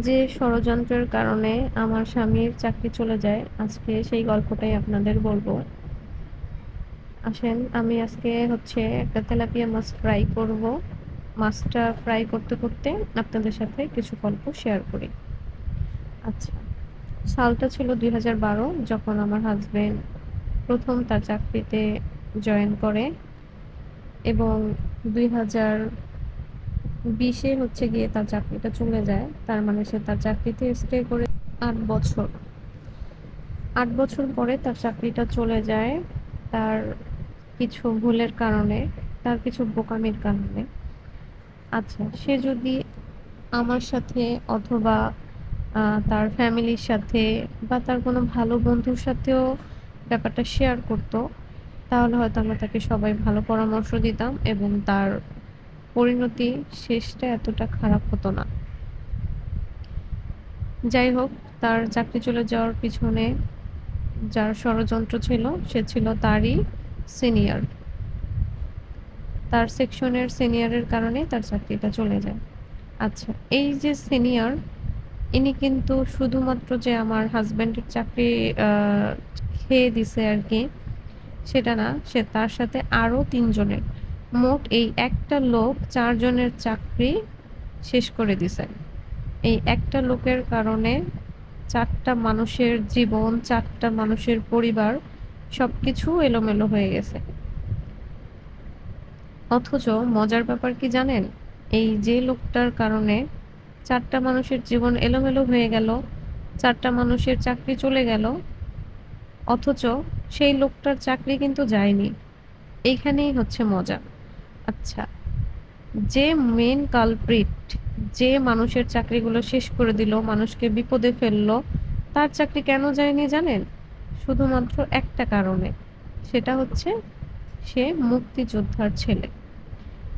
যে ষড়যন্ত্রের কারণে আমার স্বামীর চাকরি চলে যায়, আজকে সেই গল্পটাই আপনাদের বলবো। আসেন, আমি আজকে একটা তেলাপিয়া মাছ ফ্রাই করব। মাছটা ফ্রাই করতে করতে আপনাদের সাথে কিছু গল্প শেয়ার করি। আচ্ছা, সালটা ছিল 2012, যখন আমার হাজবেন্ড প্রথম তার চাকরিতে জয়েন করে, এবং 2020-এ গিয়ে তার চাকরিটা চলে যায়। তার মানে সে তার চাকরিতে স্টে করে 8 বছর। 8 বছর পরে তার চাকরিটা চলে যায়, তার কিছু ভুলের কারণে, তার কিছু বোকামির কারণে। আচ্ছা, সে যদি আমার সাথে অথবা তার ফ্যামিলির সাথে বা তার কোনো ভালো বন্ধুর সাথেও ব্যাপারটা শেয়ার করতো, তাহলে হয়তো আমরা তাকে সবাই ভালো পরামর্শ দিতাম এবং তার পরিণতি শেষটা এতটা খারাপ হতো না। যাই হোক, তার চাকরি চলে যাওয়ার পিছনে যার ষড়যন্ত্র ছিল, সে ছিল তারই সিনিয়র। তার সেকশনের সিনিয়রের কারণে তার চাকরিটা চলে যায়। আচ্ছা, এই যে সিনিয়র, ইনি কিন্তু শুধুমাত্র যে আমার হাজব্যান্ডের চাকরি খেয়ে দিছে আর কি, সেটা না। সে তার সাথে আরও 3 জনের, মোট এই একটা লোক 4 জনের চাকরি শেষ করে দিছে। এই একটা লোকের কারণে 4টা মানুষের জীবন, 4টা মানুষের পরিবার, সবকিছু এলোমেলো হয়ে গেছে। অথচ মজার ব্যাপার কি জানেন? এই যে লোকটার কারণে 4টা মানুষের জীবন এলোমেলো হয়ে গেল, 4টা মানুষের চাকরি চলে গেল, অথচ সেই লোকটার চাকরি কিন্তু যায়নি। এইখানেই হচ্ছে মজা। আচ্ছা, যে মেইন কালপ্রিট, যে মানুষের চাকরিগুলো শেষ করে দিল, মানুষকে বিপদে ফেললো, তার চাকরি কেন যায়নি জানেন? শুধুমাত্র একটা কারণে। সেটা হচ্ছে, সে মুক্তিযোদ্ধার ছেলে।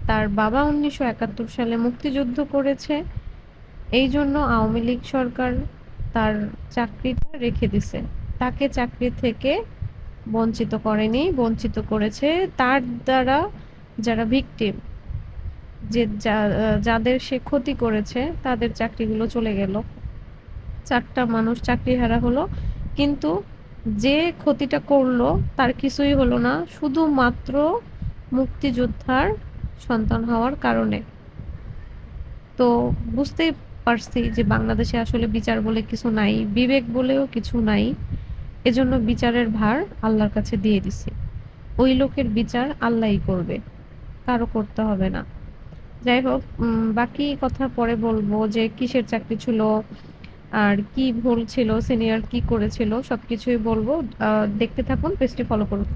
তার বাবা 1971 সালে মুক্তিযুদ্ধ করেছে, এই জন্য আওয়ামী লীগ সরকার তার চাকরিটা রেখে দিছে। তাকে চাকরি থেকে বঞ্চিত করেনি, বঞ্চিত করেছে তার দ্বারা যারা ভিকটিম, যাদের সে ক্ষতি করেছে, তাদের চাকরিগুলো চলে গেল। 4টা মানুষ চাকরিহারা হলো, কিন্তু যে ক্ষতিটা করলো তার কিছুই হলো না, শুধুমাত্র মুক্তিযোদ্ধার সন্তান হওয়ার কারণে। তো বুঝতেই পারছি যে বাংলাদেশে আসলে বিচার বলে কিছু নাই, বিবেক বলেও কিছু নাই। এজন্য বিচারের ভার আল্লাহর কাছে দিয়ে দিছি। ওই লোকের বিচার আল্লাহই করবে, কারো করতে হবে না। যাই হোক, বাকি কথা পরে বলবো, যে কিসের চাকরি ছিল আর কি ভুল ছিল, সিনিয়র কি করেছিল, সবকিছুই বলবো। দেখতে থাকুন, পেজটি ফলো করুন।